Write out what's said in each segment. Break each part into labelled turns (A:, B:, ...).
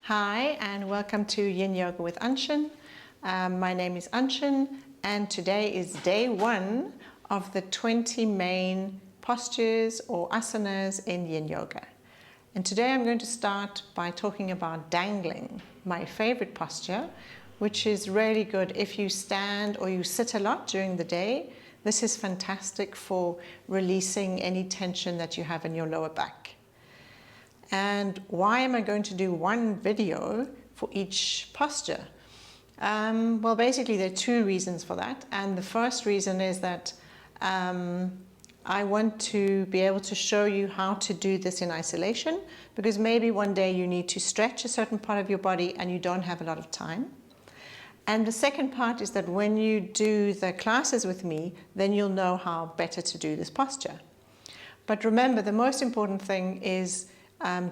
A: Hi and welcome to Yin Yoga with Annchen. My name is Annchen and today is day 1 of the 20 main postures or asanas in Yin Yoga. And today I'm going to start by talking about dangling, my favorite posture, which is really good if you stand or you sit a lot during the day. This is fantastic for releasing any tension that you have in your lower back. And why am I going to do one video for each posture? Well, basically there are 2 reasons for that. And the first reason is that I want to be able to show you how to do this in isolation, because maybe one day you need to stretch a certain part of your body and you don't have a lot of time. And the second part is that when you do the classes with me, then you'll know how better to do this posture. But remember, the most important thing is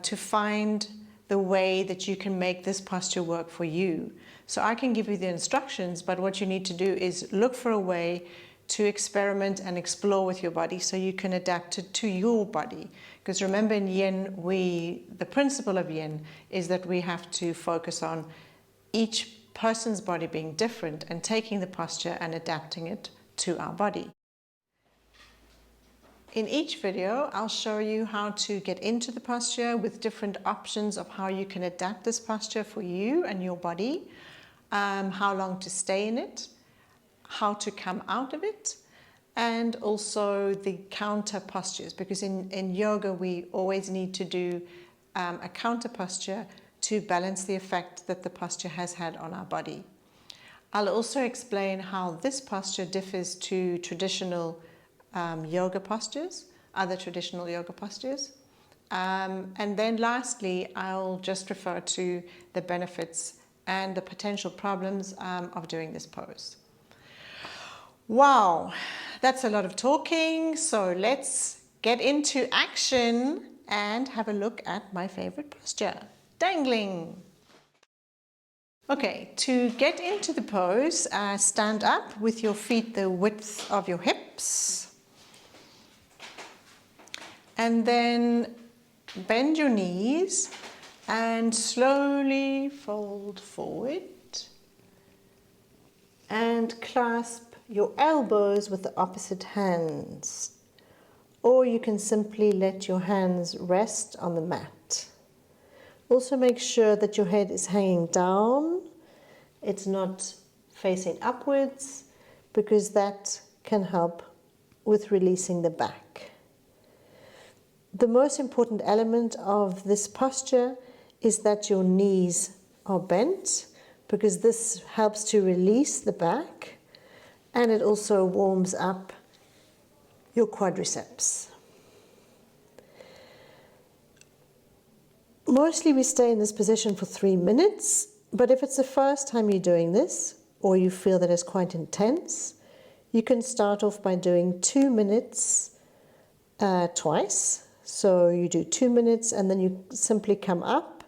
A: to find the way that you can make this posture work for you. So I can give you the instructions, but what you need to do is look for a way to experiment and explore with your body so you can adapt it to your body. Because remember, in Yin, the principle of Yin is that we have to focus on each person's body being different and taking the posture and adapting it to our body. In each video, I'll show you how to get into the posture with different options of how you can adapt this posture for you and your body, how long to stay in it, how to come out of it, and also the counter postures, because in yoga we always need to do a counter posture to balance the effect that the posture has had on our body. I'll also explain how this posture differs to traditional yoga postures, other traditional yoga postures. And then lastly, I'll just refer to the benefits and the potential problems of doing this pose. Wow, that's a lot of talking. So let's get into action and have a look at my favorite posture, dangling. Okay, to get into the pose, stand up with your feet the width of your hips. And then bend your knees and slowly fold forward and clasp your elbows with the opposite hands. Or you can simply let your hands rest on the mat. Also make sure that your head is hanging down. It's not facing upwards, because that can help with releasing the back. The most important element of this posture is that your knees are bent, because this helps to release the back and it also warms up your quadriceps. Mostly we stay in this position for 3 minutes, but if it's the first time you're doing this or you feel that it's quite intense, you can start off by doing 2 minutes twice. So you do 2 minutes and then you simply come up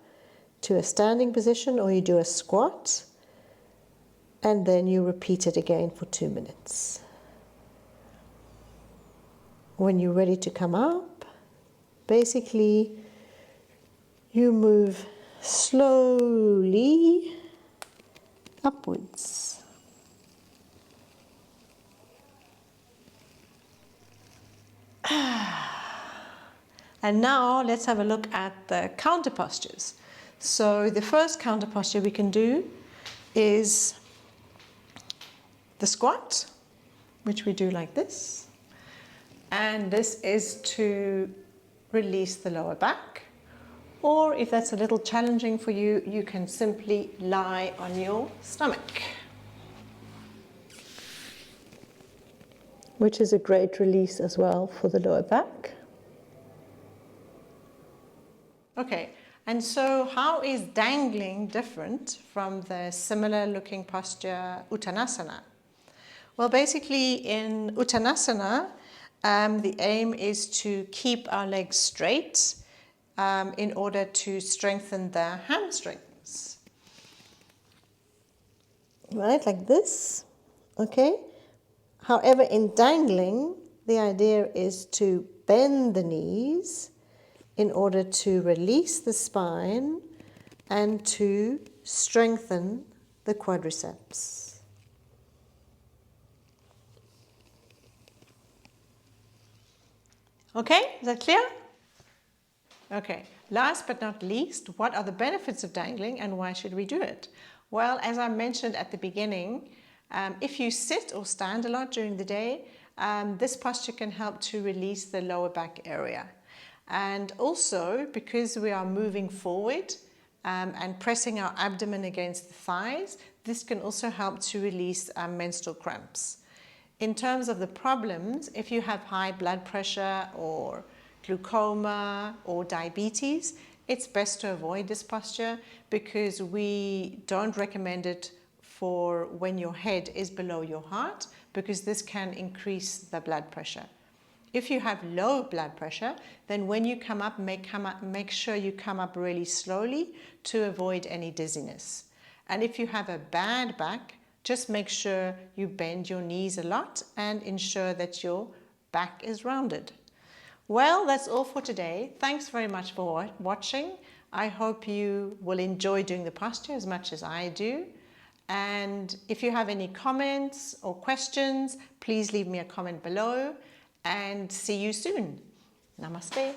A: to a standing position, or you do a squat and then you repeat it again for 2 minutes. When you're ready to come up, basically you move slowly upwards. And now let's have a look at the counter postures. So the first counter posture we can do is the squat, which we do like this. And this is to release the lower back. Or if that's a little challenging for you, you can simply lie on your stomach, which is a great release as well for the lower back. Okay, and so how is dangling different from the similar looking posture Uttanasana? Well, basically in Uttanasana, the aim is to keep our legs straight in order to strengthen the hamstrings. Right, like this, okay? However, in dangling, the idea is to bend the knees in order to release the spine
B: and to strengthen the quadriceps.
A: Okay, is that clear? Okay, last but not least, what are the benefits of dangling and why should we do it? Well, as I mentioned at the beginning, if you sit or stand a lot during the day, this posture can help to release the lower back area. And also, because we are moving forward and pressing our abdomen against the thighs, this can also help to release menstrual cramps. In terms of the problems, if you have high blood pressure or glaucoma or diabetes, it's best to avoid this posture because we don't recommend it for when your head is below your heart, because this can increase the blood pressure. If you have low blood pressure, then when you come up, make sure you come up really slowly to avoid any dizziness. And if you have a bad back, just make sure you bend your knees a lot and ensure that your back is rounded. Well, that's all for today. Thanks very much for watching. I hope you will enjoy doing the posture as much as I do. And if you have any comments or questions, please leave me a comment below and see you soon. Namaste.